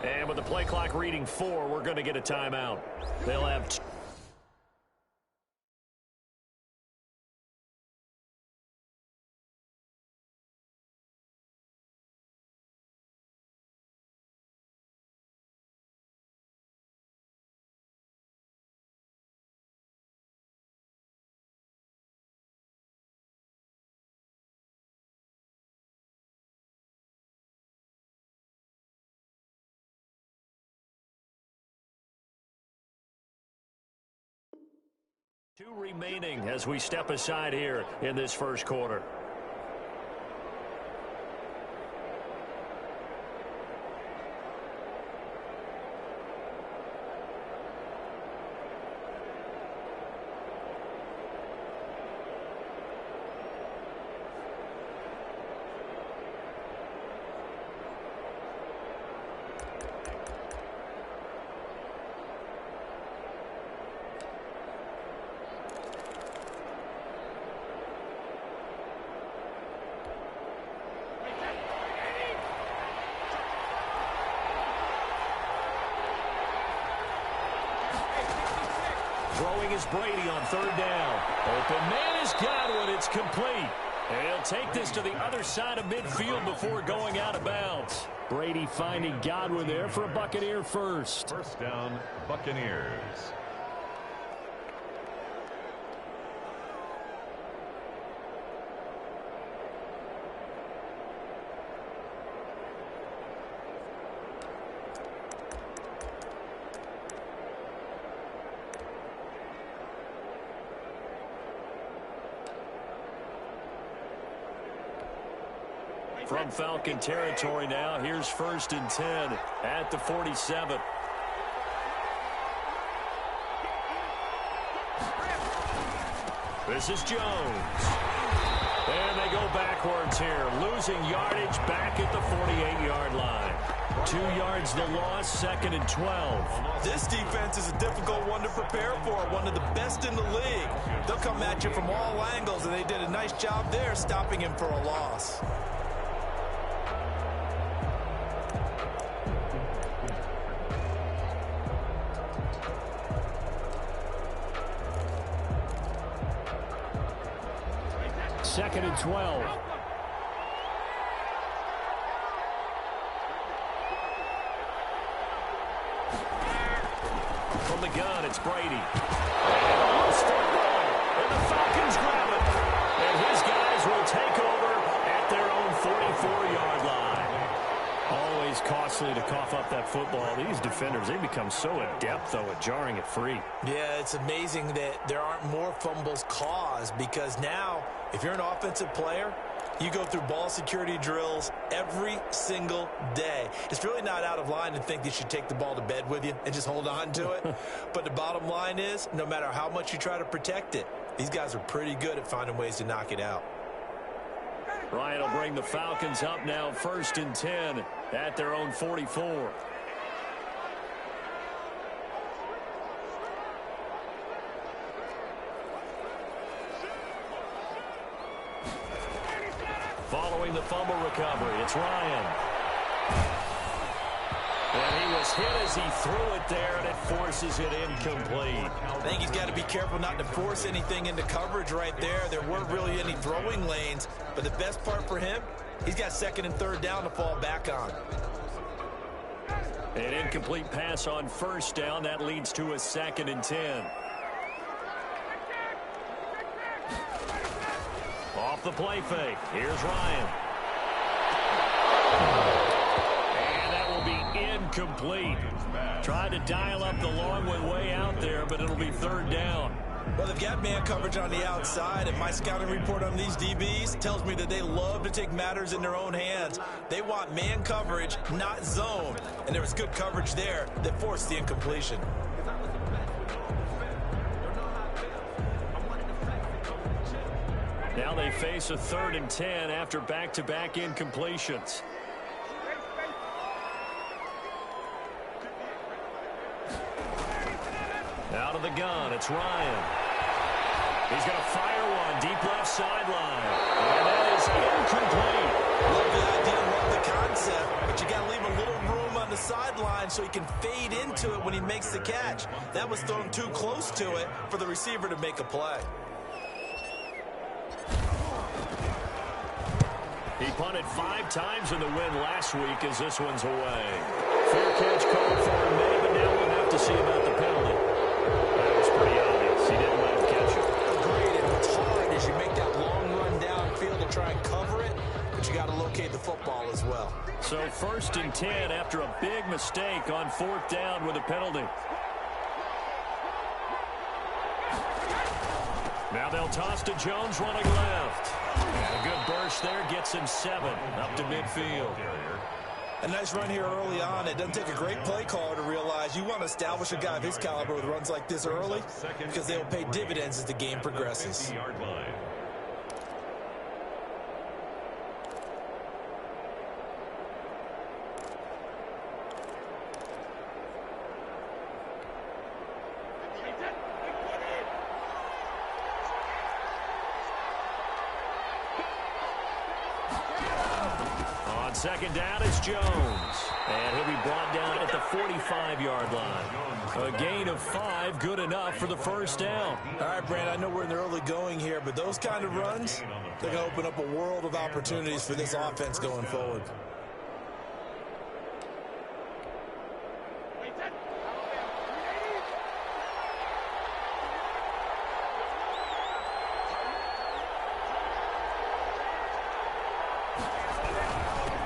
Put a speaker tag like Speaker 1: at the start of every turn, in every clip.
Speaker 1: And with the play clock reading 4, we're going to get a timeout. They'll have two remaining as we step aside here in this first quarter. Throwing is Brady on third down. Open man is Godwin. It's complete. And he'll take this to the other side of midfield before going out of bounds. Brady finding Godwin there for a Buccaneer first.
Speaker 2: First down, Buccaneers.
Speaker 1: From Falcon territory now, here's 1st and 10 at the 47. This is Jones. And they go backwards here, losing yardage back at the 48-yard line. 2 yards the loss, 2nd and 12.
Speaker 3: This defense is a difficult one to prepare for, one of the best in the league. They'll come at you from all angles, and they did a nice job there stopping him for a loss.
Speaker 1: Second and 12. From the gun, it's Brady. And the Falcons grab it. And his guys will take over at their own 44-yard line. Always costly to cough up that football. These defenders, they become so adept, though, at jarring it free.
Speaker 3: Yeah, it's amazing that there aren't more fumbles caused, because now, if you're an offensive player, you go through ball security drills every single day. It's really not out of line to think that you should take the ball to bed with you and just hold on to it. But the bottom line is, no matter how much you try to protect it, these guys are pretty good at finding ways to knock it out.
Speaker 1: Ryan will bring the Falcons up now, 1st and 10 at their own 44. Following the fumble recovery, it's Ryan. And he was hit as he threw it there, and it forces it incomplete.
Speaker 3: I think he's got to be careful not to force anything into coverage right there. There weren't really any throwing lanes, but the best part for him, he's got 2nd and 3rd down to fall back on.
Speaker 1: An incomplete pass on 1st down. That leads to a 2nd and 10. Off the play fake. Here's Ryan. And that will be incomplete. Tried to dial up the long way out there, but it'll be 3rd down.
Speaker 3: Well, they've got man coverage on the outside, and my scouting report on these DBs tells me that they love to take matters in their own hands. They want man coverage, not zone. And there was good coverage there that forced the incompletion.
Speaker 1: Now they face a 3rd and 10 after back-to-back incompletions. Out of the gun, it's Ryan. He's going to fire one deep left sideline. And that is incomplete.
Speaker 3: Love the idea, love the concept, but you got to leave a little room on the sideline so he can fade into it when he makes the catch. That was thrown too close to it for the receiver to make a play.
Speaker 1: He punted 5 times in the win last week as this one's away. Fair catch called for him, but now we'll have to see about the penalty. That was pretty obvious. He didn't let him catch it.
Speaker 3: Agreed, and what's hard is you make that long run downfield to try and cover it, but you got to locate the football as well.
Speaker 1: So 1st and 10 after a big mistake on 4th down with a penalty. Now they'll toss to Jones running left. And a good burst there gets him 7 up to midfield.
Speaker 3: A nice run here early on. It doesn't take a great play caller to realize you want to establish a guy of his caliber with runs like this early because they will pay dividends as the game progresses.
Speaker 1: On 2nd down, it's Jones. And he'll be brought down at the 45-yard line. A gain of 5, good enough for the 1st down.
Speaker 3: All right, Brand, I know we're in the early going here, but those kind of runs, they're going to open up a world of opportunities for this offense going forward.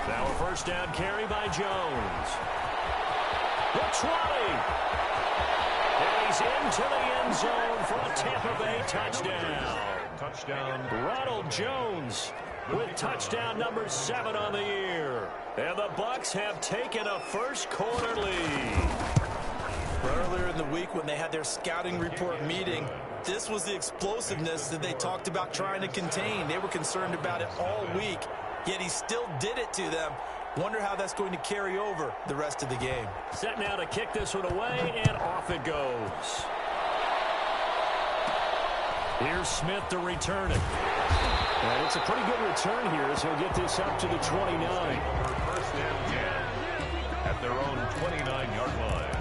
Speaker 1: Now a 1st down carry by Jones. The 20. And he's into the end zone for a Tampa Bay touchdown. Ronald Jones with touchdown number 7 on the year. And the Bucs have taken a first-quarter lead.
Speaker 3: Earlier in the week when they had their scouting report meeting, this was the explosiveness that they talked about trying to contain. They were concerned about it all week, yet he still did it to them. Wonder how that's going to carry over the rest of the game.
Speaker 1: Set now to kick this one away, and off it goes. Here's Smith to return it. And it's a pretty good return here as he'll get this up to the 29.
Speaker 2: 1st and 10 at their own 29-yard line.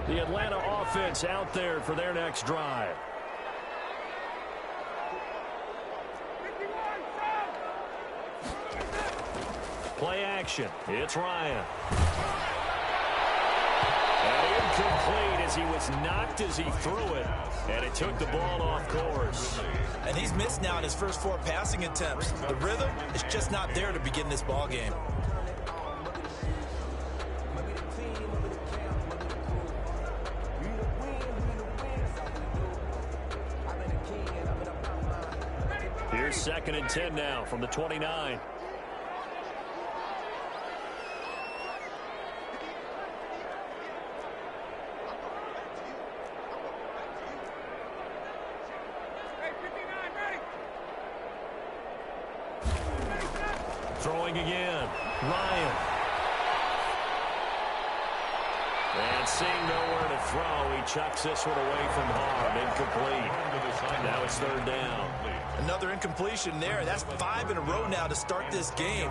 Speaker 1: The Atlanta offense out there for their next drive. Play action. It's Ryan. And incomplete as he was knocked as he threw it. And it took the ball off course.
Speaker 3: And he's missed now in his first 4 passing attempts. The rhythm is just not there to begin this ball game.
Speaker 1: Here's 2nd and 10 now from the 29. Throwing again. Ryan. And seeing nowhere to throw, he chucks this one away from harm. Incomplete. Now it's 3rd down.
Speaker 3: Another incompletion there. That's 5 in a row now to start this game.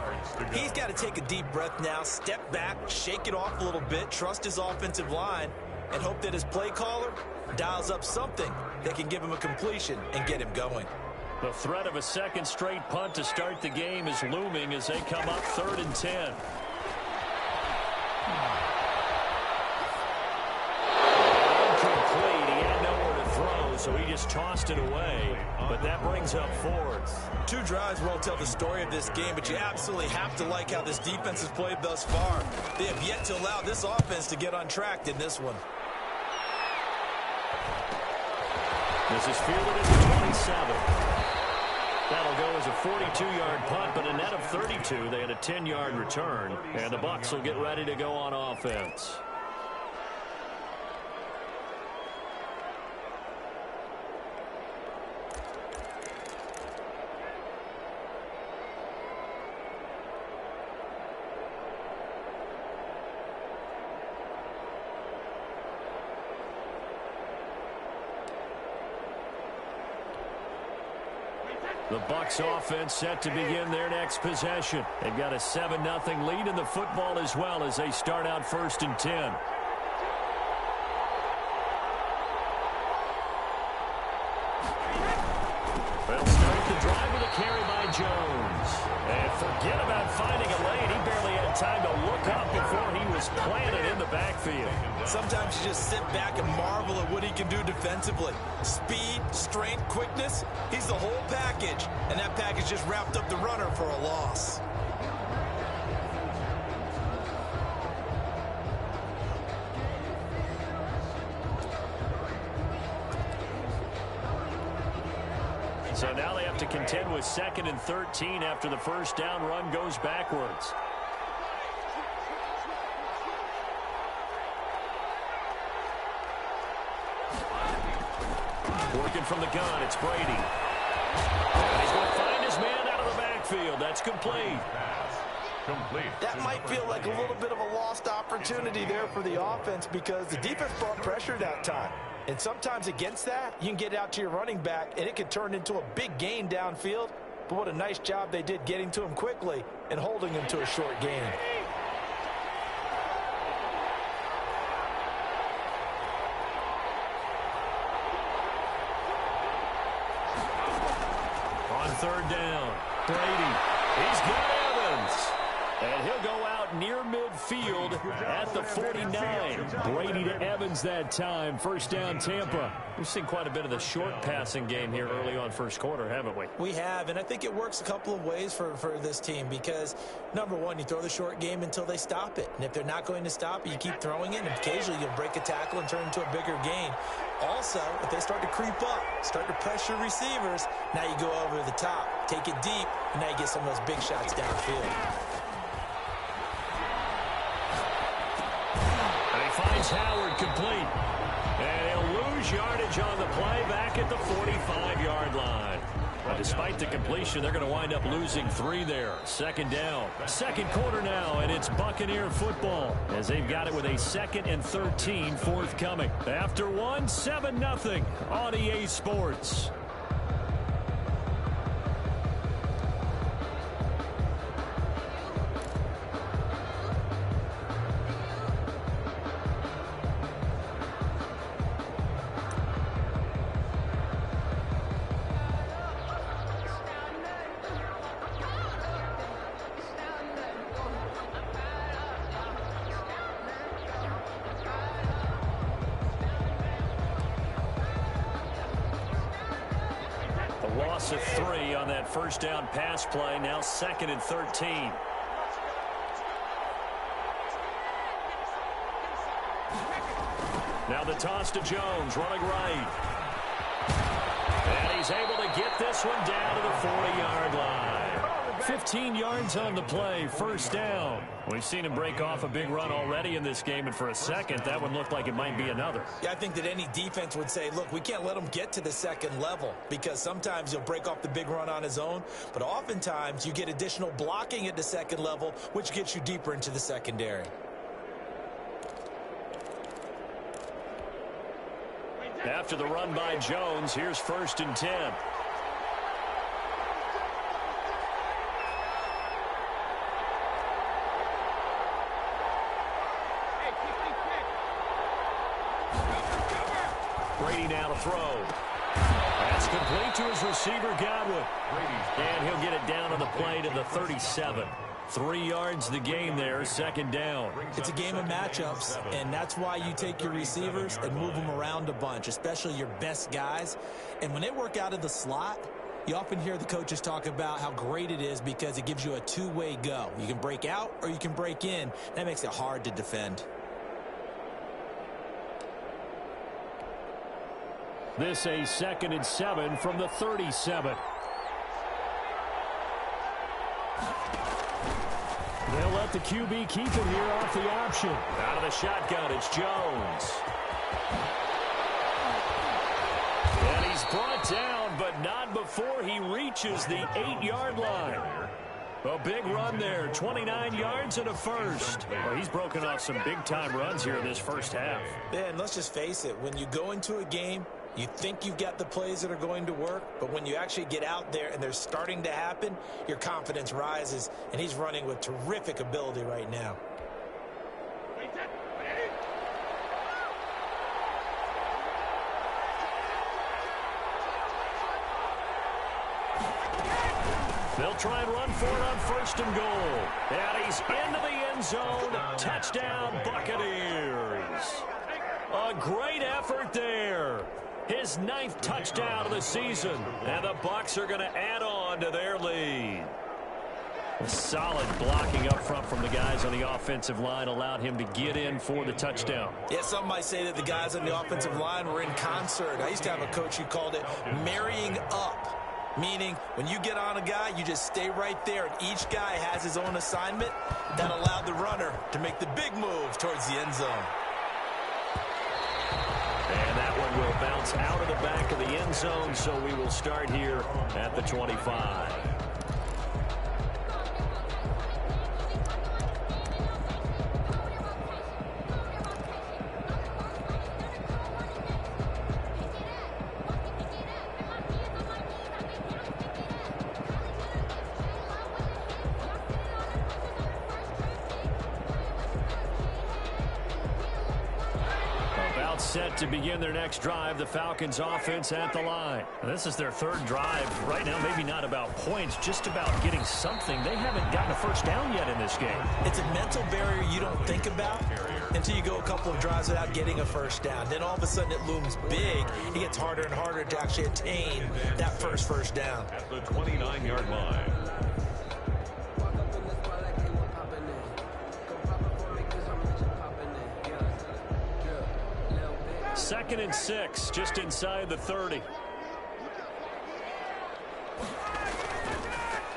Speaker 3: He's got to take a deep breath now, step back, shake it off a little bit, trust his offensive line, and hope that his play caller dials up something that can give him a completion and get him going.
Speaker 1: The threat of a 2nd straight punt to start the game is looming as they come up 3rd and 10. Incomplete. He had nowhere to throw, so he just tossed it away. But that brings up 4th.
Speaker 3: 2 drives won't tell the story of this game, but you absolutely have to like how this defense has played thus far. They have yet to allow this offense to get untracked in this one.
Speaker 1: This is fielded at the 27. That'll go as a 42-yard punt, but a net of 32. They had a 10-yard return, and the Bucs will get ready to go on offense. The Bucs offense set to begin their next possession. They've got a 7-0 lead in the football as well as they start out 1st and 10. They'll start the drive with a carry by Jones. And forget about finding a lane. He barely had time to look up before he was planted in the backfield.
Speaker 3: Sometimes you just sit back and marvel at what he can do defensively. Speed, strength, quickness, he's the whole package. And that package just wrapped up the runner for a loss.
Speaker 1: So now they have to contend with 2nd and 13 after the first down run goes backwards. Working from the gun, it's Brady. And he's going to find his man out of the backfield. That's complete.
Speaker 3: That might feel like a little bit of a lost opportunity there for the offense because the defense brought pressure that time. And sometimes against that, you can get out to your running back, and it can turn into a big gain downfield. But what a nice job they did getting to him quickly and holding him to a short gain.
Speaker 1: On 3rd down, Brady. He's got Evans. And he'll go out near midfield at the 49. Brady to Evans that time. 1st down, Tampa. We've seen quite a bit of the short passing game here early on 1st quarter, haven't we?
Speaker 3: We have, and I think it works a couple of ways for this team because, number one, you throw the short game until they stop it. And if they're not going to stop it, you keep throwing it, and occasionally you'll break a tackle and turn into a bigger gain. Also, if they start to creep up, start to pressure receivers, now you go over the top, take it deep, and now you get some of those big shots downfield.
Speaker 1: Finds Howard complete. And he'll lose yardage on the play back at the 45-yard line. But despite the completion, they're going to wind up losing 3 there. 2nd down. 2nd quarter now, and it's Buccaneer football as they've got it with a 2nd and 13 forthcoming. After 1, 7-0 on EA Sports. Loss of 3 on that 1st down pass play. Now 2nd and 13. Now the toss to Jones, running right. And he's able to get this one down to the 40-yard line. 15 yards on the play, 1st down. We've seen him break off a big run already in this game, and for a second, that one looked like it might be another.
Speaker 3: Yeah, I think that any defense would say, look, we can't let him get to the 2nd level because sometimes he'll break off the big run on his own, but oftentimes you get additional blocking at the 2nd level, which gets you deeper into the secondary.
Speaker 1: After the run by Jones, here's 1st and 10. Brady now to throw. That's complete to his receiver, Godwin. And he'll get it down on the play to the 37. 3 yards the gain there, 2nd down.
Speaker 3: It's a game of matchups, and that's why you take your receivers and move them around a bunch, especially your best guys. And when they work out of the slot, you often hear the coaches talk about how great it is because it gives you a two-way go. You can break out or you can break in. That makes it hard to defend.
Speaker 1: This a 2nd and 7 from the 37. They'll let the QB keep it here off the option. Out of the shotgun, it's Jones. And he's brought down, but not before he reaches the 8-yard line. A big run there, 29 yards and a first. Well, he's broken off some big-time runs here in this first half.
Speaker 3: Yeah, and let's just face it, when you go into a game You think you've got the plays that are going to work, but when you actually get out there and they're starting to happen, your confidence rises, and he's running with terrific ability right now.
Speaker 1: They'll try and run for it on 1st and goal. And he's into the end zone. Touchdown, Buccaneers. A great effort there. His 9th touchdown of the season. And the Bucs are going to add on to their lead. A solid blocking up front from the guys on the offensive line allowed him to get in for the touchdown.
Speaker 3: Yeah, some might say that the guys on the offensive line were in concert. I used to have a coach who called it marrying up. Meaning, when you get on a guy, you just stay right there, and each guy has his own assignment. That allowed the runner to make the big move towards the end zone.
Speaker 1: And that one will bounce out of the back of the end zone, so we will start here at the 25. Set to begin their next drive, the Falcons offense at the line. This is their 3rd drive. Right now, maybe not about points, just about getting something. They haven't gotten a first down yet in this game.
Speaker 3: It's a mental barrier you don't think about until you go a couple of drives without getting a first down. Then all of a sudden it looms big. It gets harder and harder to actually attain that first down.
Speaker 2: At the 29-yard line.
Speaker 1: 2nd and 6, just inside the 30.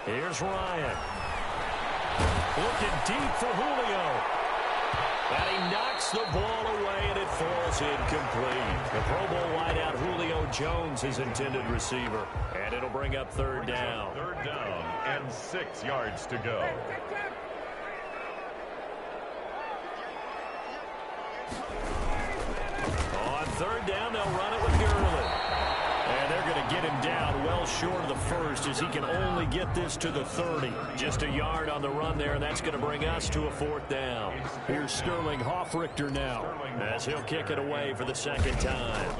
Speaker 1: Here's Ryan. Looking deep for Julio. And he knocks the ball away, and it falls incomplete. The Pro Bowl wideout Julio Jones, his intended receiver. And it'll bring up 3rd down.
Speaker 2: 3rd down and 6 yards to go.
Speaker 1: On 3rd down, they'll run it with Gurley. And they're going to get him down well short of the 1st as he can only get this to the 30. Just a yard on the run there, and that's going to bring us to a 4th down. Here's Sterling Hoffrichter now as he'll kick it away for the 2nd time.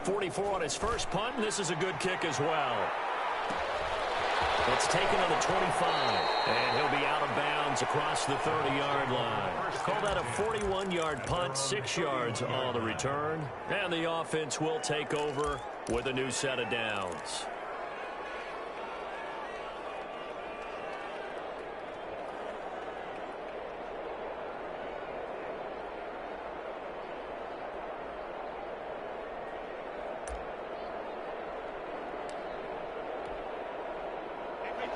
Speaker 1: 44 on his first punt, and this is a good kick as well. It's taken on the 25, and he'll be out of bounds across the 30-yard line. Call that a 41-yard punt, 6 yards on the return, and the offense will take over with a new set of downs.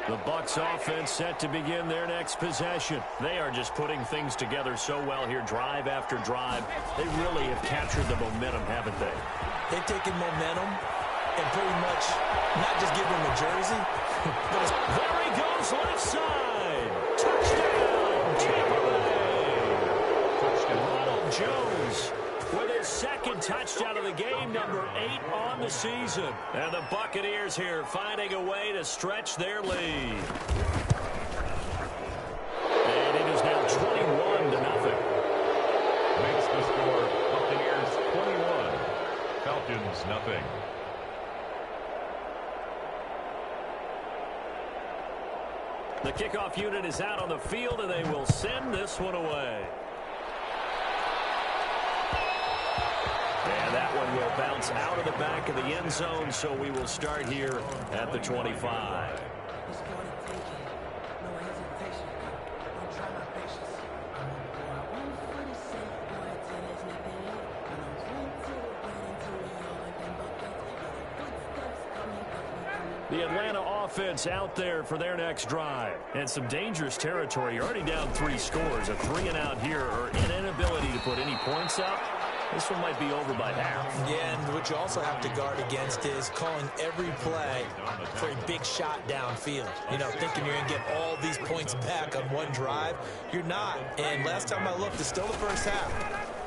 Speaker 1: The Bucs offense set to begin their next possession. They are just putting things together so well here, drive after drive. They really have captured the momentum, haven't they?
Speaker 3: They've taken momentum and pretty much not just give them a jersey, but
Speaker 1: there he goes, left side. Touchdown, Tampa Bay. Ronald Jones with his 2nd touchdown of the game, number 8 on the season. And the Buccaneers here finding a way to stretch their lead. And it is now 21-0.
Speaker 2: Makes the score Buccaneers 21, Falcons nothing.
Speaker 1: The kickoff unit is out on the field, and they will send this one away. And that one will bounce out of the back of the end zone, so we will start here at the 25. The Atlanta offense out there for their next drive. And some dangerous territory. You're already down 3 scores. A 3-and-out here, or an inability to put any points up. This one might be over by half.
Speaker 3: Yeah, and what you also have to guard against is calling every play for a big shot downfield. You know, thinking you're going to get all these points back on one drive. You're not. And last time I looked, it's still the first half.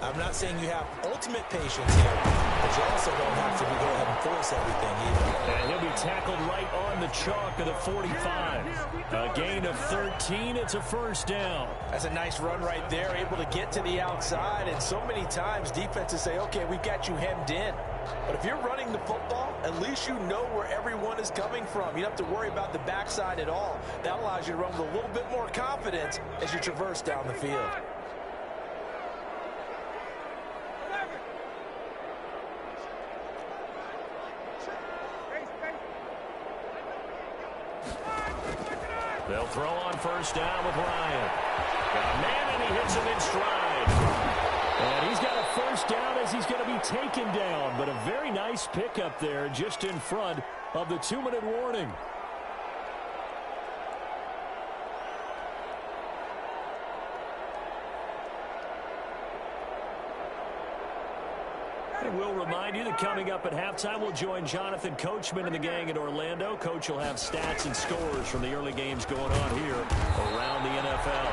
Speaker 3: I'm not saying you have ultimate patience here, but you also don't have to go ahead and force everything either.
Speaker 1: And he'll be tackled right on the chalk of the 45. A gain of 13. It's a first down.
Speaker 3: That's a nice run right there, able to get to the outside. And so many times defenses say, okay, we've got you hemmed in. But if you're running the football, at least you know where everyone is coming from. You don't have to worry about the backside at all. That allows you to run with a little bit more confidence as you traverse down the field.
Speaker 1: They'll throw on first down with Ryan. Got a man, and he hits him in stride. And he's got a first down as he's going to be taken down. But a very nice pickup there just in front of the 2-minute warning. And we'll remind you that coming up at halftime, we'll join Jonathan Coachman and the gang in Orlando. Coach will have stats and scores from the early games going on here around the NFL.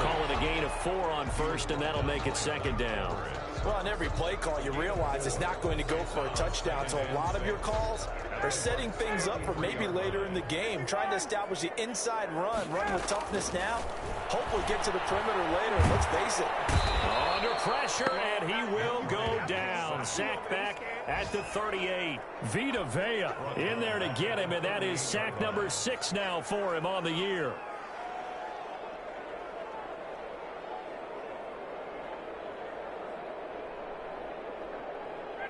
Speaker 1: Call it a gain of 4 on first, and that'll make it second down.
Speaker 3: Well, on every play call, you realize it's not going to go for a touchdown. So a lot of your calls are setting things up for maybe later in the game, trying to establish the inside run with toughness now. Hopefully get to the perimeter later. Let's face it.
Speaker 1: Under pressure, and he will go down. Sack back at the 38. Vita Vea in there to get him, and that is sack number 6 now for him on the year.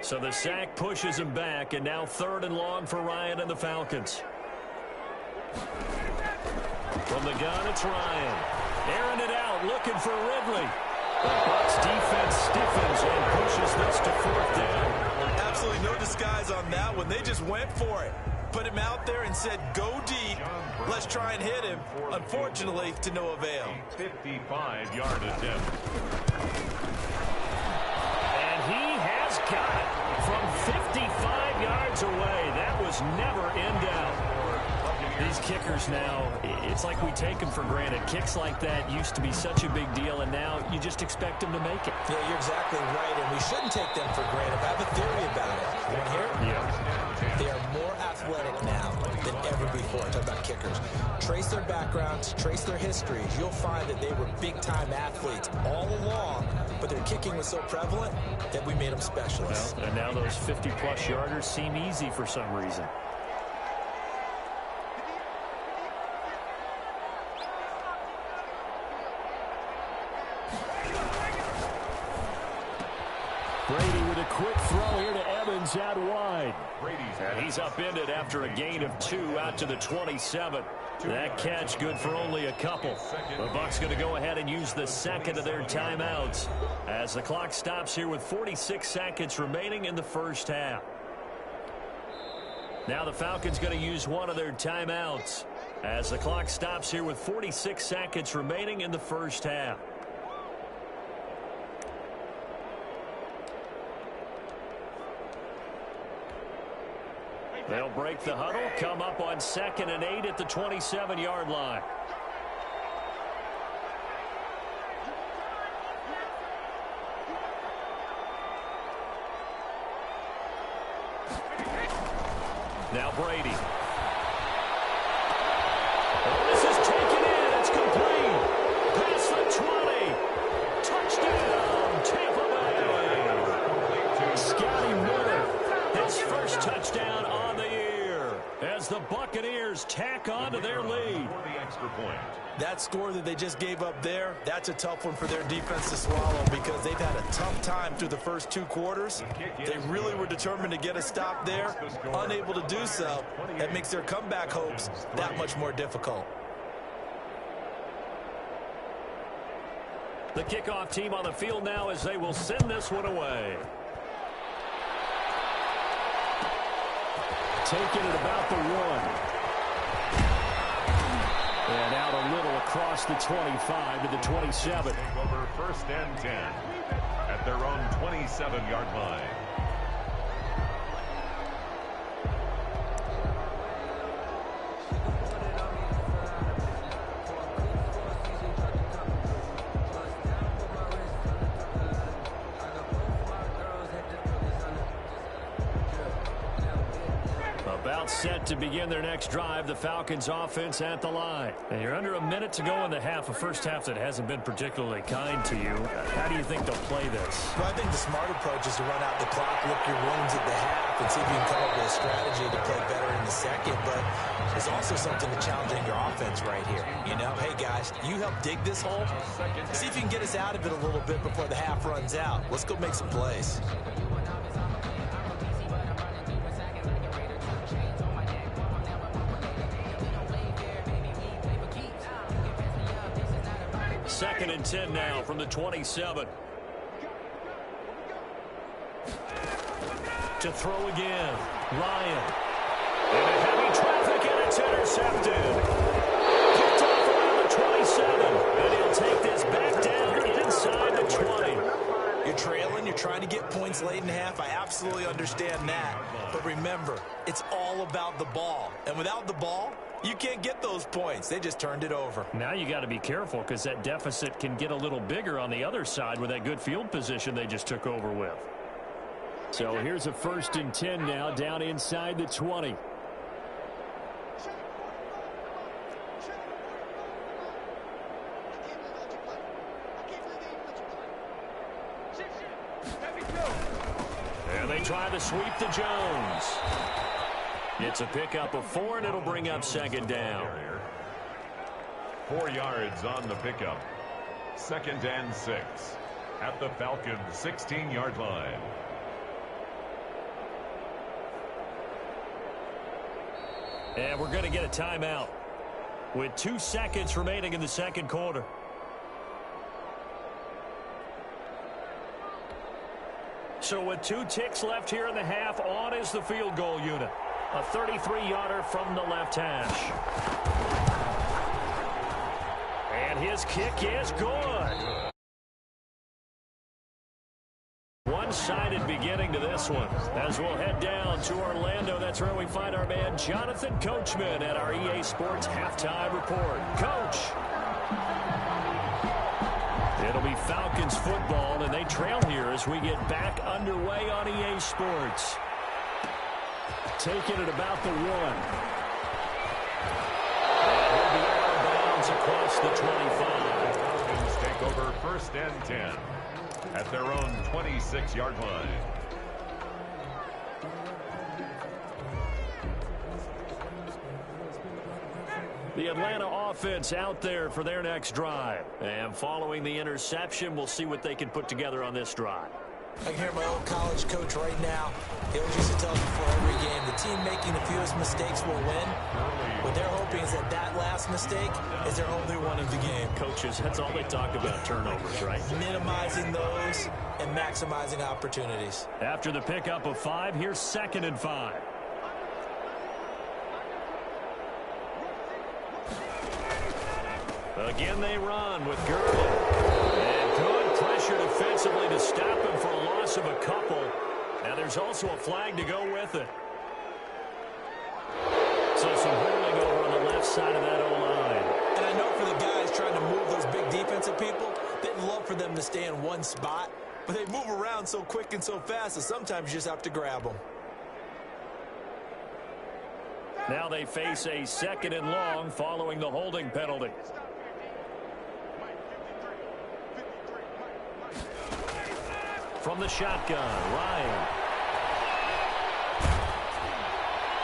Speaker 1: So the sack pushes him back, and now 3rd and long for Ryan and the Falcons. From the gun, it's Ryan. Airing it out, looking for Ridley. The Bucs defense stiffens and pushes this to 4th down.
Speaker 3: Absolutely no disguise on that one. They just went for it. Put him out there and said, go deep. Let's try and hit him. Unfortunately, to no avail.
Speaker 2: 55-yard attempt.
Speaker 1: And he has got it from 55 yards away. That was never in doubt. These kickers now, it's like we take them for granted. Kicks like that used to be such a big deal, and now you just expect them to make it.
Speaker 3: Yeah, you're exactly right, and we shouldn't take them for granted. I have a theory about it. You want to hear it?
Speaker 1: Yeah.
Speaker 3: They are more athletic now than ever before. Talk about kickers. Trace their backgrounds, trace their histories. You'll find that they were big-time athletes all along, but their kicking was so prevalent that we made them specialists.
Speaker 1: Well, and now those 50-plus yarders seem easy for some reason. Brady with a quick throw here to Evans out wide. And he's upended after a gain of 2 out to the 27. That catch good for only a couple. The Bucs going to go ahead and use the second of their timeouts as the clock stops here with 46 seconds remaining in the first half. Now the Falcons going to use one of their timeouts as the clock stops here with 46 seconds remaining in the first half. They'll break the huddle, come up on 2nd and 8 at the 27-yard line. Now Brady. Oh, this is taken in. It's complete. Past the 20. Touchdown, Tampa Bay. Scotty Miller, his first touchdown on the year as the Buccaneers tack on to their lead.
Speaker 3: That score that they just gave up there, that's a tough one for their defense to swallow because they've had a tough time through the first 2 quarters. They really were determined to get a stop there, unable to do so. That makes their comeback hopes that much more difficult.
Speaker 1: The kickoff team on the field now as they will send this one away. Taking it about the 1. And out a little across the 25 to the 27.
Speaker 2: Over 1st and 10 at their own 27-yard line.
Speaker 1: set to begin their next drive. The Falcons offense at the line. And you're under a minute to go in the half. A first half that hasn't been particularly kind to you. How do you think they'll play this?
Speaker 3: Well, I think the smart approach is to run out the clock, lick your wounds at the half, and see if you can come up with a strategy to play better in the second. But there's also something to challenging your offense right here. You know, hey, guys, you help dig this hole. See if you can get us out of it a little bit before the half runs out. Let's go make some plays.
Speaker 1: Second and 10 now from the 27. To throw again. Ryan. And a heavy traffic, and it's intercepted. Picked off around the 27. And he'll take this back down inside the 20.
Speaker 3: You're trailing. You're trying to get points late in half. I absolutely understand that. But remember, it's all about the ball. And without the ball, you can't get those points. They just turned it over.
Speaker 1: Now you got to be careful because that deficit can get a little bigger on the other side with that good field position they just took over with. So here's a 1st and 10 now down inside the 20. And they try to sweep to Jones. It's a pickup of 4, and it'll bring up 2nd down.
Speaker 2: 4 yards on the pickup. 2nd and 6 at the Falcons' 16-yard line.
Speaker 1: And we're going to get a timeout with 2 seconds remaining in the second quarter. So with 2 ticks left here in the half, on is the field goal unit. A 33-yarder from the left hash. And his kick is good. One-sided beginning to this one. As we'll head down to Orlando, that's where we find our man Jonathan Coachman at our EA Sports Halftime Report. Coach. It'll be Falcons football, and they trail here as we get back underway on EA Sports. Taking it about the 1. And he'll be out of bounds across the 25.
Speaker 2: Falcons take over 1st and 10 at their own 26-yard line.
Speaker 1: The Atlanta offense out there for their next drive. And following the interception, we'll see what they can put together on this drive.
Speaker 3: I can hear my old college coach right now. He always used to tell us before every game, the team making the fewest mistakes will win. What they're hoping is that that last mistake is their only one of the game.
Speaker 1: Coaches, that's all they talk about, turnovers, right?
Speaker 3: Minimizing those and maximizing opportunities.
Speaker 1: After the pickup of 5, here's 2nd and 5. Again, they run with Gurley. And good pressure defensively to stop him for a loss of a couple. And there's also a flag to go with it. So some holding over on the left side of that O-line.
Speaker 3: And I know for the guys trying to move those big defensive people, they'd love for them to stay in one spot. But they move around so quick and so fast that sometimes you just have to grab them.
Speaker 1: Now they face a 2nd and long following the holding penalty. From the shotgun, Ryan.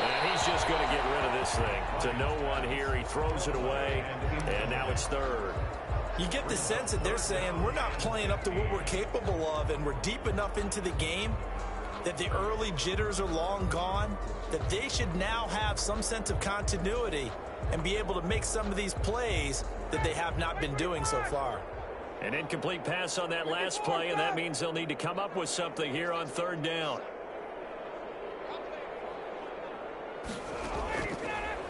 Speaker 1: And he's just going to get rid of this thing. To no one here, he throws it away, and now it's 3rd.
Speaker 3: You get the sense that they're saying we're not playing up to what we're capable of, and we're deep enough into the game that the early jitters are long gone, that they should now have some sense of continuity and be able to make some of these plays that they have not been doing so far.
Speaker 1: An incomplete pass on that last play, and that means they'll need to come up with something here on 3rd down.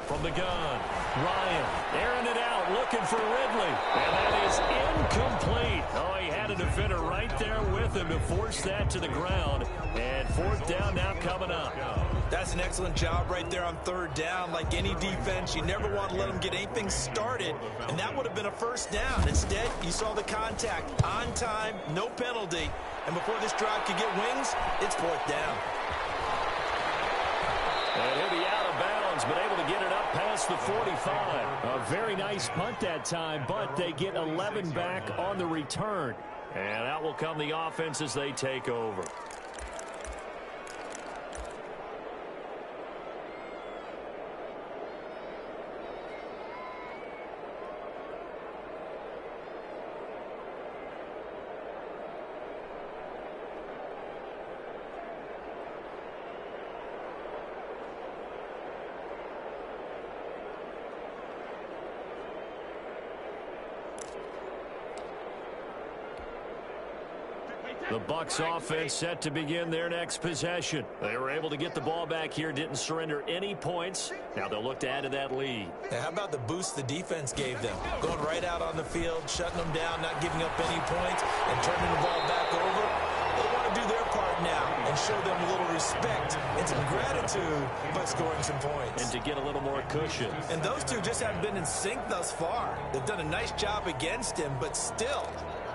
Speaker 1: From the gun, Ryan airing it out, looking for Ridley. And that is incomplete. Oh, he had a defender right there with him to force that to the ground. And 4th down now coming up.
Speaker 3: That's an excellent job right there on 3rd down. Like any defense, you never want to let them get anything started, and that would have been a 1st down. Instead, you saw the contact on time, no penalty, and before this drive could get wings, it's 4th down.
Speaker 1: And he'll be out of bounds, but able to get it up past the 45.
Speaker 4: A very nice punt that time, but they get 11 back on the return.
Speaker 1: And out will come the offense as they take over. The Bucs offense set to begin their next possession. They were able to get the ball back here, didn't surrender any points. Now they'll look to add to that lead.
Speaker 3: Now, how about the boost the defense gave them? Going right out on the field, shutting them down, not giving up any points, and turning the ball back over. They want to do their part now and show them a little respect and some gratitude by scoring some points.
Speaker 1: And to get a little more cushion.
Speaker 3: And those two just haven't been in sync thus far. They've done a nice job against him, but still,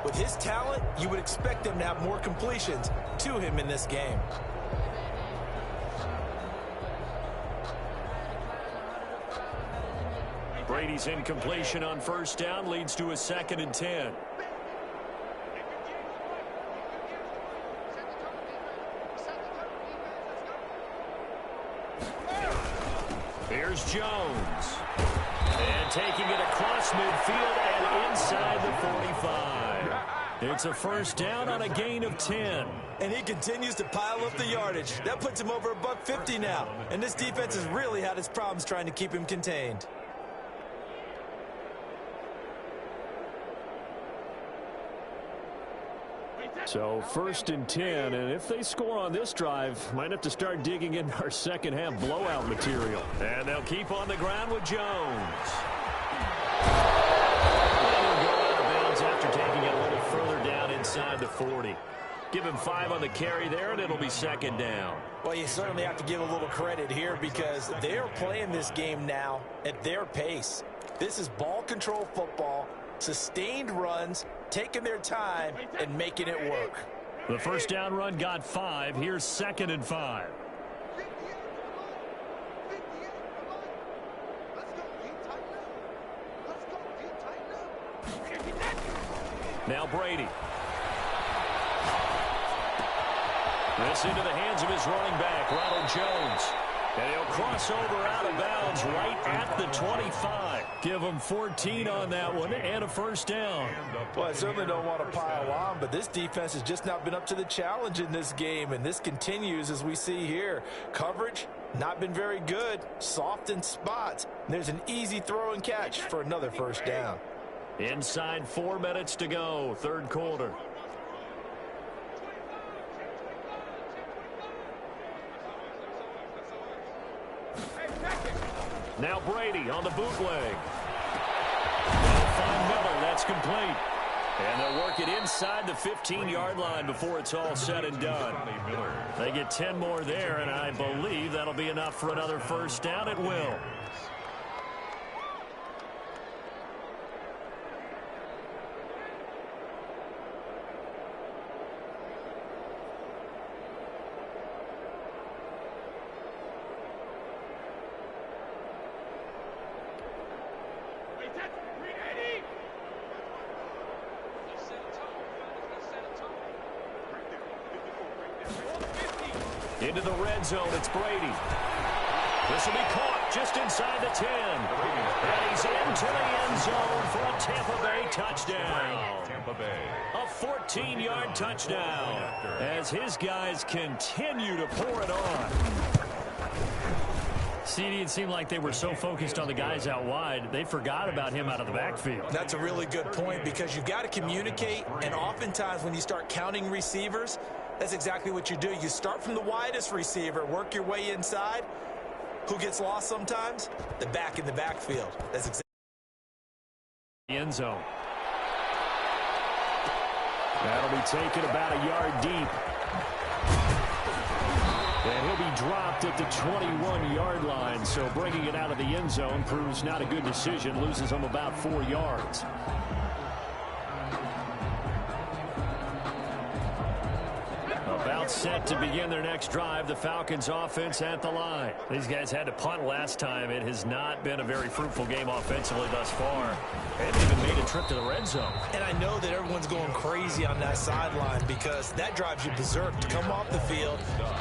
Speaker 3: with his talent, you would expect him to have more completions to him in this game.
Speaker 1: Brady's incompletion on first down leads to a 2nd and 10. Here's Jones. And taking it across midfield and inside the 45. It's a first down on a gain of 10.
Speaker 3: And he continues to pile up the yardage. That puts him over $150 now. And this defense has really had its problems trying to keep him contained.
Speaker 4: So 1st and 10, and if they score on this drive, might have to start digging in our second half blowout material.
Speaker 1: And they'll keep on the ground with Jones. After taking it a little further down inside the 40. Give him 5 on the carry there, and it'll be 2nd down.
Speaker 3: Well, you certainly have to give a little credit here because they're playing this game now at their pace. This is ball control football, sustained runs, taking their time, and making it work.
Speaker 4: The first down run got 5. Here's 2nd and 5.
Speaker 1: Now Brady. This into the hands of his running back, Ronald Jones. And he'll cross over out of bounds right at the 25.
Speaker 4: Give him 14 on that one and a first down.
Speaker 3: Well, I certainly don't want to pile on, but this defense has just not been up to the challenge in this game, and this continues as we see here. Coverage, not been very good, soft in spots. There's an easy throw and catch for another first down.
Speaker 1: Inside 4 minutes to go, 3rd quarter. Now Brady on the bootleg. They'll find Miller. That's complete. And they'll work it inside the 15-yard line before it's all said and done. They get 10 more there, and I believe that'll be enough for another first down. It will. Into the red zone, it's Brady. This will be caught just inside the 10. And he's into the end zone for a Tampa Bay touchdown.
Speaker 2: Tampa Bay.
Speaker 1: A 14-yard touchdown as his guys continue to pour it on.
Speaker 4: CD, it seemed like they were so focused on the guys out wide, they forgot about him out of the backfield.
Speaker 3: That's a really good point because you've got to communicate, and oftentimes when you start counting receivers, that's exactly what you do. You start from the widest receiver, work your way inside. Who gets lost sometimes? The back in the backfield. That's exactly
Speaker 4: the end zone. That'll be taken about a yard deep. And he'll be dropped at the 21-yard line, so bringing it out of the end zone proves not a good decision, loses him about 4 yards.
Speaker 1: About
Speaker 4: set to begin their next drive. The Falcons offense at the line.
Speaker 1: These guys had to punt last time. It has not been a very fruitful game offensively thus far. They haven't even made a trip to the red zone.
Speaker 3: And I know that everyone's going crazy on that sideline because that drives you berserk to come off the field,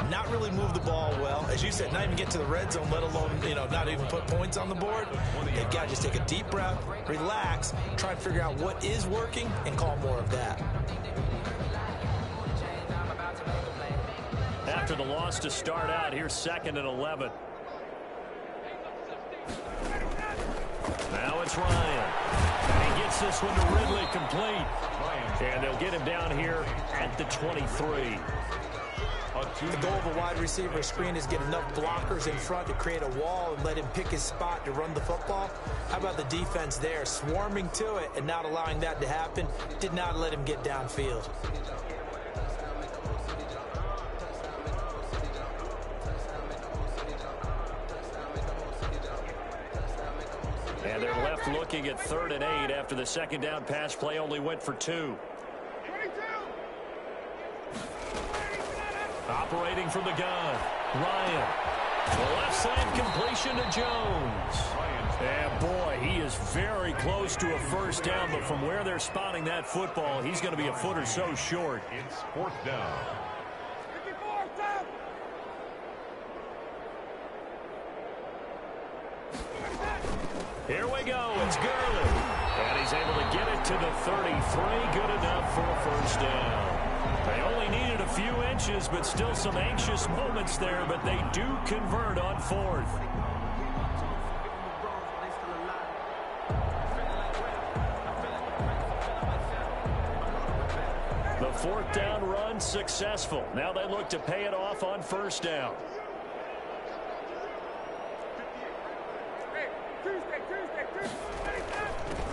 Speaker 3: not really move the ball well. As you said, not even get to the red zone, let alone, not even put points on the board. They've got to just take a deep breath, relax, try and figure out what is working, and call more of that.
Speaker 1: After the loss to start out, here's 2nd and 11. Now it's Ryan. And he gets this one to Ridley complete. And they'll get him down here at the 23.
Speaker 3: The goal of a wide receiver screen is get enough blockers in front to create a wall and let him pick his spot to run the football. How about the defense there, swarming to it and not allowing that to happen? Did not let him get downfield.
Speaker 1: And they're left looking at 3rd and 8 after the 2nd down pass play only went for 2. Operating from the gun, Ryan. The left side completion to Jones. And boy, he is very close to a first down, but from where they're spotting that football, he's going to be a foot or so short.
Speaker 2: It's 4th down.
Speaker 1: Here we go. It's Gurley. And he's able to get it to the 33. Good enough for a first down. They only needed a few inches, but still some anxious moments there, but they do convert on 4th. The 4th down run successful. Now they look to pay it off on 1st down.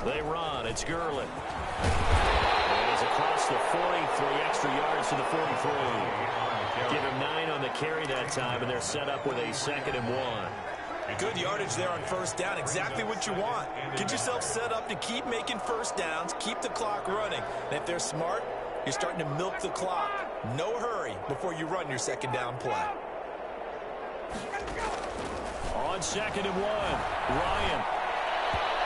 Speaker 1: They run. It's Gurley. And he's across the 40, 3 extra yards to the 43. Give him 9 on the carry that time, and they're set up with a 2nd and 1.
Speaker 3: Good yardage there on 1st down. Exactly what you want. Get yourself set up to keep making first downs, keep the clock running. And if they're smart, you're starting to milk the clock. No hurry before you run your 2nd down play.
Speaker 1: On 2nd and 1, Ryan.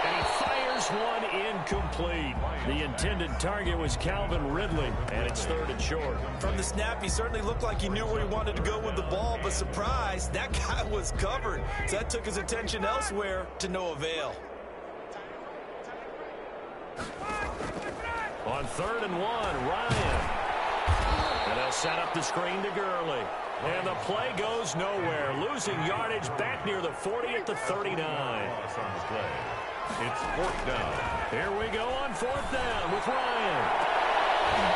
Speaker 1: And he fires one incomplete. The intended target was Calvin Ridley, and it's 3rd and short.
Speaker 3: From the snap, he certainly looked like he knew where he wanted to go with the ball, but surprise, that guy was covered. So that took his attention elsewhere to no avail.
Speaker 1: On 3rd and 1, Ryan. And they'll set up the screen to Gurley. And the play goes nowhere. Losing yardage back near the 40 at the 39.
Speaker 2: It's 4th down.
Speaker 1: Here we go on 4th down with Ryan.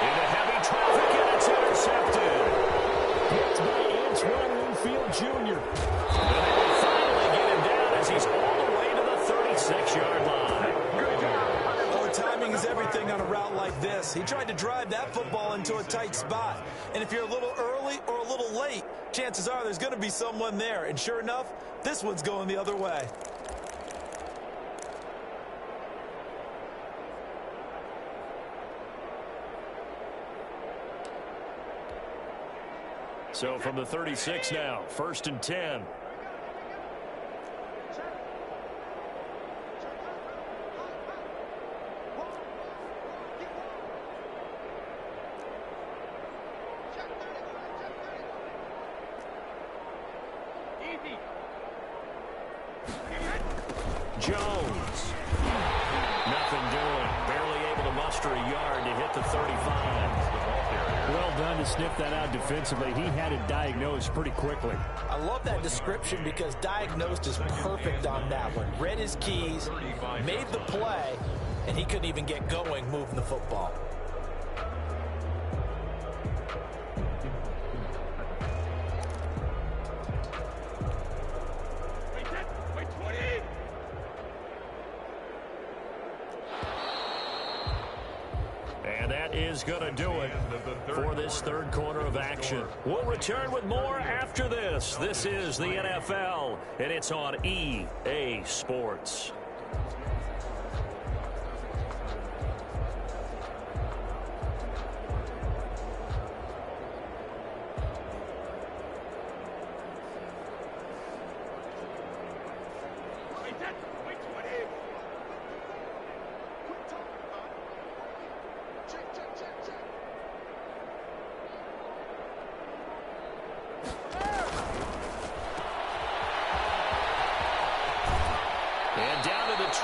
Speaker 1: Into heavy traffic, and it's intercepted. Hits by Antoine Winfield Jr. And they will finally get him down as he's all the way to the 36-yard line.
Speaker 3: Oh, timing is everything on a route like this. He tried to drive that football into a tight spot. And if you're a little early or a little late, chances are there's going to be someone there. And sure enough, this one's going the other way.
Speaker 1: So from the 36 now, 1st and 10. Jones. Nothing doing. Barely able to muster a yard to hit the 35.
Speaker 4: Well done to sniff that out defensively. He had it diagnosed pretty quickly.
Speaker 3: I love that description because diagnosed is perfect on that one. Read his keys, made the play, and he couldn't even get going moving the football.
Speaker 1: And that is going to do it for this 3rd quarter of action. We'll return with more after this. This is the NFL, and it's on EA Sports.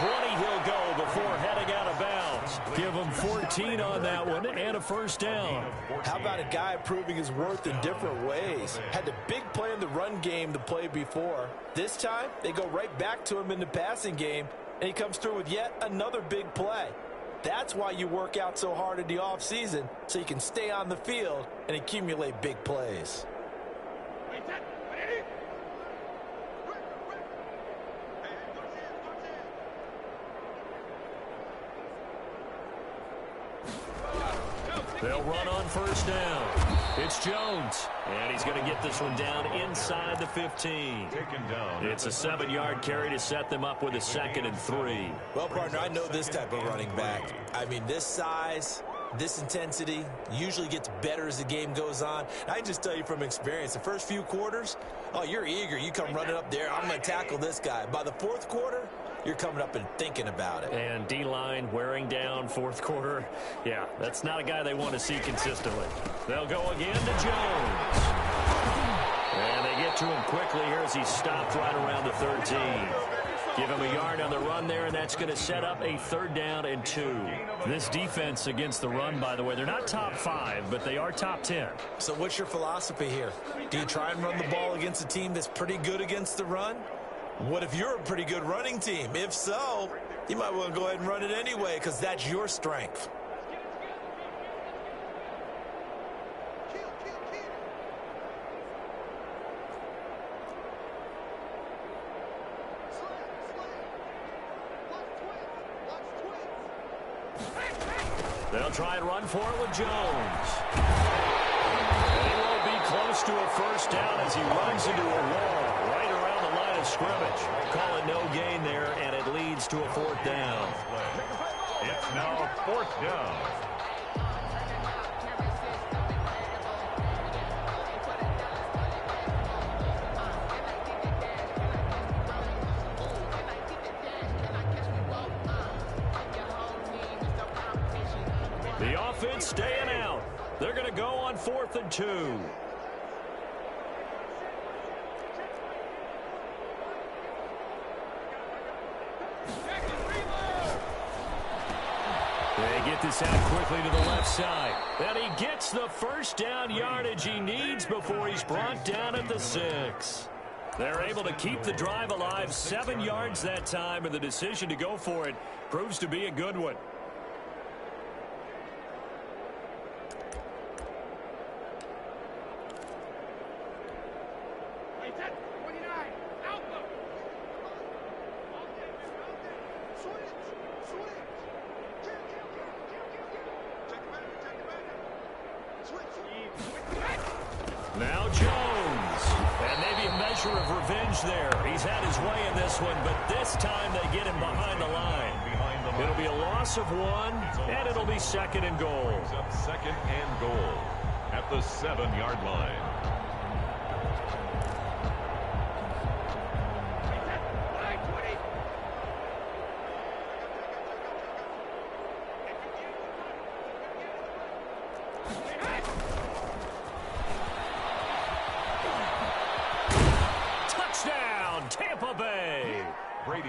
Speaker 4: 20 he'll go before heading out of bounds. Give him 14 on that one and a first down.
Speaker 3: How about a guy proving his worth in different ways? Had the big play in the run game the play before. This time, they go right back to him in the passing game, and he comes through with yet another big play. That's why you work out so hard in the offseason, so you can stay on the field and accumulate big plays.
Speaker 4: They'll run on first down. It's Jones. And he's going to get this one down inside the 15.
Speaker 2: Taken down.
Speaker 4: It's a 7-yard carry to set them up with a 2nd and 3.
Speaker 3: Well, partner, I know this type of running back. I mean, this size, this intensity usually gets better as the game goes on. I can just tell you from experience, the first few quarters, oh, you're eager. You come running up there, I'm going to tackle this guy. By the fourth quarter, you're coming up and thinking about it.
Speaker 4: And D-line wearing down fourth quarter. Yeah, that's not a guy they want to see consistently. They'll go again to Jones. And they get to him quickly here as he stopped right around the 13. Give him a yard on the run there, and that's going to set up a 3rd down and 2. This defense against the run, by the way, they're not top 5, but they are top 10.
Speaker 3: So what's your philosophy here? Do you try and run the ball against a team that's pretty good against the run? What if you're a pretty good running team? If so, you might want to go ahead and run it anyway because that's your strength.
Speaker 4: They'll try and run for it with Jones. And he won't be close to a first down as he runs into a wall right around the line of scrimmage. Call it no gain there, and it leads to a 4th down.
Speaker 2: It's now 4th down.
Speaker 4: The offense staying out. They're going to go on 4th and 2. They get this out quickly to the left side. And he gets the first down yardage he needs before he's brought down at the 6. They're able to keep the drive alive, 7 yards that time, and the decision to go for it proves to be a good one. Now Jones, and maybe a measure of revenge there. He's had his way in this one, but this time they get him behind the line. It'll be a loss of 1, and it'll be 2nd and goal.
Speaker 2: 2nd and goal at the 7-yard line.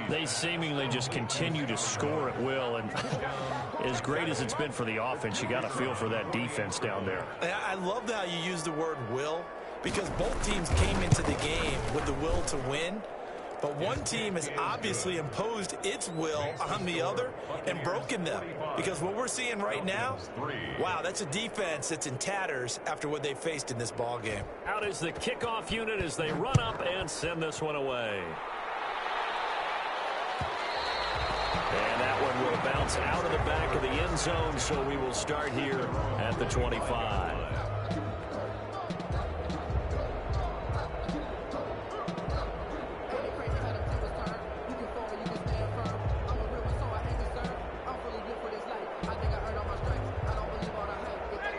Speaker 4: They seemingly just continue to score at will, and as great as it's been for the offense, you got to feel for that defense down there.
Speaker 3: I love how you use the word will, because both teams came into the game with the will to win, but one team has obviously imposed its will on the other and broken them, because what we're seeing right now, wow, that's a defense that's in tatters after what they faced in this ball game.
Speaker 4: Out is the kickoff unit as they run up and send this one away. And that one will bounce out of the back of the end zone, so we will start here at the 25.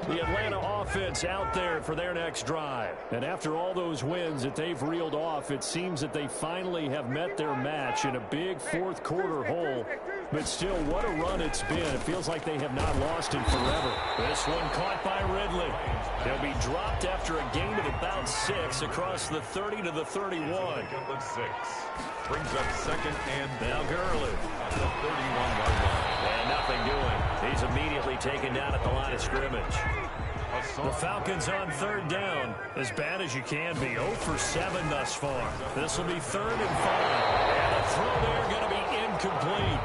Speaker 4: The Atlanta offense out there for their next drive. And after all those wins that they've reeled off, it seems that they finally have met their match in a big fourth quarter hole. But still, what a run it's been. It feels like they have not lost in forever. This one caught by Ridley. He'll be dropped after a gain of about 6 across the 30 to the 31.
Speaker 2: Pickup of 6. Brings up second and
Speaker 4: Now Gurley.
Speaker 2: at the 31-yard line.
Speaker 4: And nothing doing. He's immediately taken down at the line of scrimmage. The Falcons on third down. As bad as you can be. 0 for 7 thus far. This will be 3rd and 5. And a throw there going to be incomplete.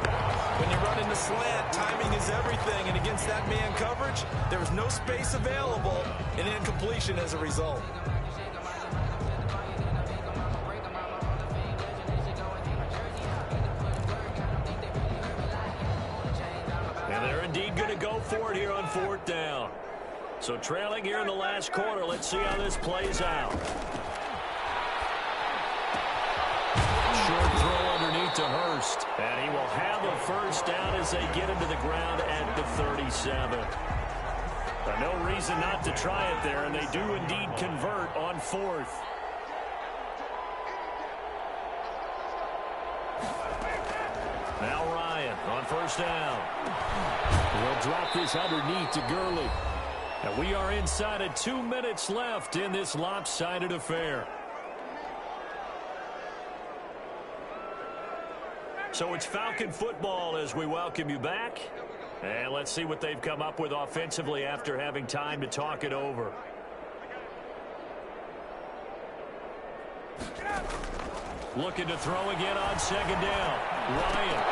Speaker 3: When you run in the slant, timing is everything. And against that man coverage, there was no space available. And incompletion as a result.
Speaker 4: And they're indeed going to go for it here on 4th down. So trailing here in the last quarter. Let's see how this plays out. Short throw underneath to Hurst. And he will have a first down as they get into the ground at the 37. No reason not to try it there, and they do indeed convert on 4th. Now Ryan on first down. He'll drop this underneath to Gurley. And we are inside of 2 minutes left in this lopsided affair. So it's Falcon football as we welcome you back. And let's see what they've come up with offensively after having time to talk it over. Looking to throw again on second down. Ryan.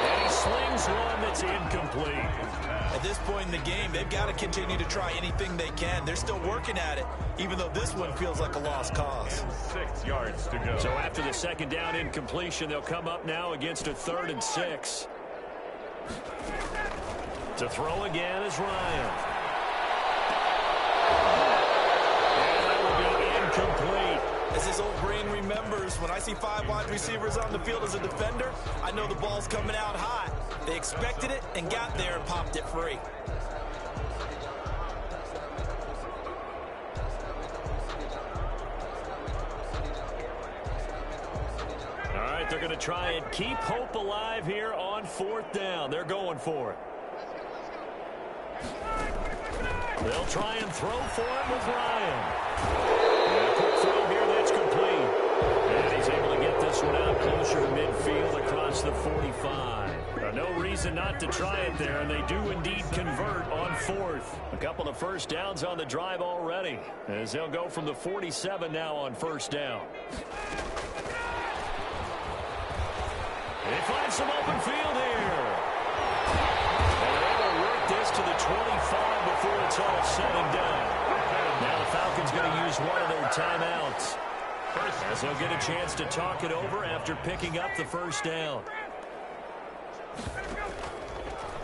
Speaker 4: And he slings one that's incomplete.
Speaker 3: At this point in the game, they've got to continue to try anything they can. They're still working at it, even though this one feels like a lost cause.
Speaker 2: 6 yards to go.
Speaker 4: So after the second down incompletion, they'll come up now against a 3rd and 6. To throw again is Ryan. And that will be incomplete.
Speaker 3: As his old brain remembers, when I see 5 wide receivers on the field as a defender, I know the ball's coming out hot. They expected it and got there and popped it free.
Speaker 4: All right, they're going to try and keep hope alive here on 4th down. They're going for it. They'll try and throw for it with Ryan. And a quick throw here, that's complete. And he's able to get this one out closer to midfield across the 45. No reason not to try it there, and they do indeed convert on 4th. A couple of first downs on the drive already, as they'll go from the 47 now on first down. They find some open field here. And they're able to work this to the 25 before it's all said and done. Now the Falcons going to use one of their timeouts, as they'll get a chance to talk it over after picking up the first down.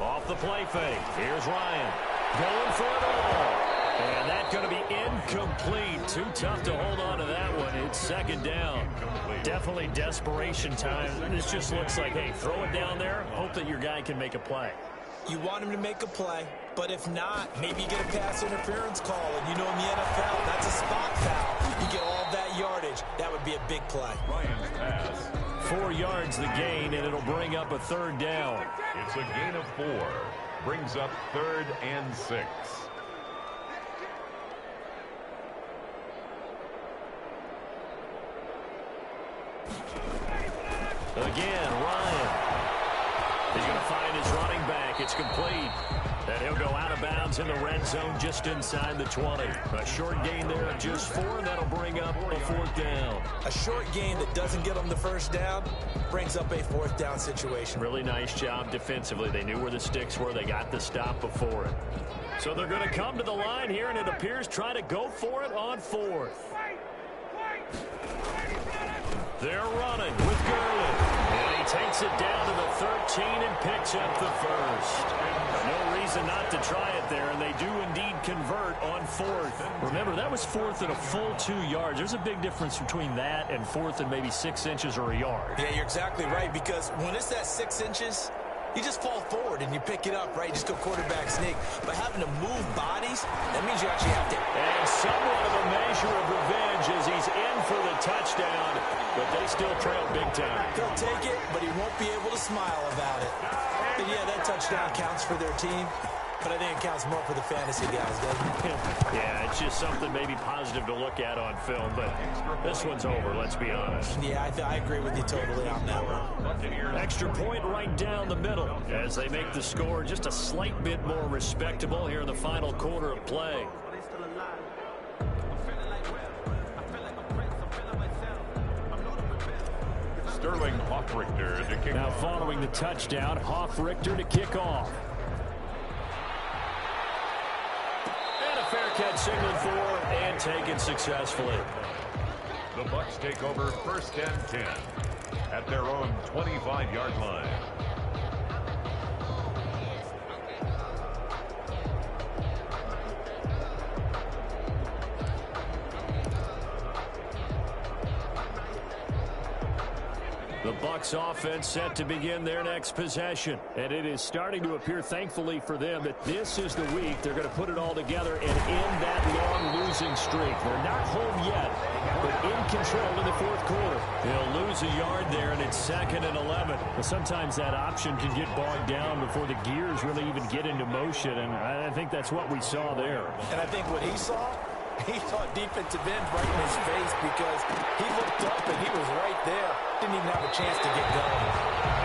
Speaker 4: Off the play fake. Here's Ryan. Going for it all. And that's going to be incomplete. Too tough to hold on to that one. It's second down. Definitely desperation time. This just looks like, hey, throw it down there. Hope that your guy can make a play.
Speaker 3: You want him to make a play, but if not, maybe you get a pass interference call. And you know in the NFL, that's a spot foul. You get all that yardage. That would be a big play.
Speaker 2: Ryan's pass.
Speaker 4: 4 yards the gain, and it'll bring up a 3rd down.
Speaker 2: It's a gain of 4. Brings up 3rd and 6.
Speaker 4: Again, Ryan. He's going to find his running back. It's complete. And he'll go out of bounds in the red zone just inside the 20. A short gain there of just 4, and that'll bring up a 4th down.
Speaker 3: A short gain that doesn't get them the first down brings up a 4th down situation.
Speaker 4: Really nice job defensively. They knew where the sticks were. They got the stop before it. So they're going to come to the line here, and it appears try to go for it on 4th. They're running with Gurley. And he takes it down to the 13 and picks up the first. No reason not to try it there, and they do indeed convert on 4th. Remember, that was 4th and a full 2 yards. There's a big difference between that and 4th and maybe 6 inches or a yard.
Speaker 3: Yeah, you're exactly right, because when it's that 6 inches, you just fall forward and you pick it up, right? You just go quarterback sneak. But having to move bodies, that means you actually have to.
Speaker 4: And somewhat of a measure of revenge as he's in for the touchdown, but they still trail big time.
Speaker 3: He'll take it, but he won't be able to smile about it. But yeah, that touchdown counts for their team, but I think it counts more for the fantasy guys, doesn't it?
Speaker 4: Yeah, it's just something maybe positive to look at on film, but this one's over, let's be honest.
Speaker 3: Yeah, I agree with you totally on that one.
Speaker 4: Extra point right down the middle as they make the score just a slight bit more respectable here in the final quarter of play.
Speaker 2: Sterling Hoffrichter to kick
Speaker 4: now
Speaker 2: off.
Speaker 4: Following the touchdown, Hoffrichter to kick off. And a fair catch signaled for and taken successfully.
Speaker 2: The Bucs take over 1st and 10 at their own 25-yard line.
Speaker 4: The Bucs offense set to begin their next possession. And it is starting to appear, thankfully for them, that this is the week they're going to put it all together and end that long losing streak. They're not home yet, but in control in the fourth quarter. They'll lose a yard there, and it's 2nd and 11. But sometimes that option can get bogged down before the gears really even get into motion, and I think that's what we saw there.
Speaker 3: And I think what he saw defensive end right in his face because he looked up and he was right there. Didn't even have a chance to get going.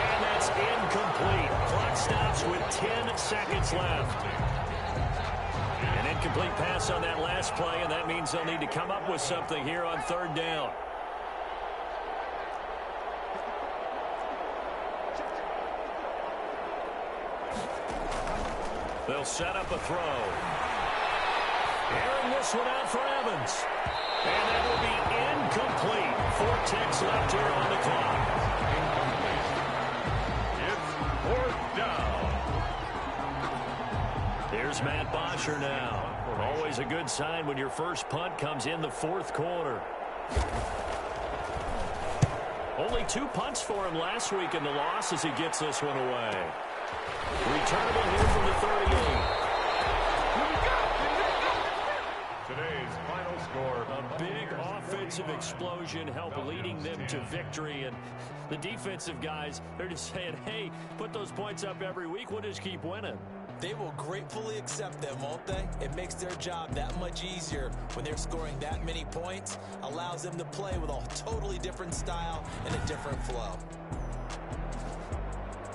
Speaker 4: And that's incomplete. Clock stops with 10 seconds left. An incomplete pass on that last play, and that means they'll need to come up with something here on 3rd down. They'll set up a throw. Airing this one out for Evans. And that will be incomplete. 4 ticks left here on the clock.
Speaker 2: Incomplete. It's 4th down.
Speaker 4: Here's Matt Bosher now. Always a good sign when your first punt comes in the 4th quarter. Only 2 punts for him last week in the loss as he gets this one away. Returnable here from the 38.
Speaker 2: Today's final score.
Speaker 4: A big offensive explosion helped leading them to victory. And the defensive guys, they're just saying, hey, put those points up every week. We'll just keep winning.
Speaker 3: They will gratefully accept them, won't they? It makes their job that much easier when they're scoring that many points. Allows them to play with a totally different style and a different flow.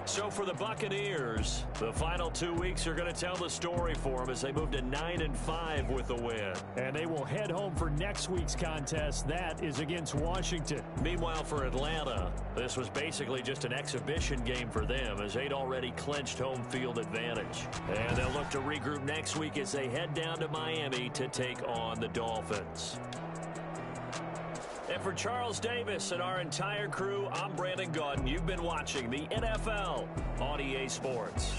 Speaker 4: So for the Buccaneers, the final 2 weeks are going to tell the story for them as they move to 9-5 with the win. And they will head home for next week's contest. That is against Washington. Meanwhile, for Atlanta, this was basically just an exhibition game for them as they'd already clinched home field advantage. And they'll look to regroup next week as they head down to Miami to take on the Dolphins. And for Charles Davis and our entire crew, I'm Brandon Gaudin. You've been watching the NFL on EA Sports.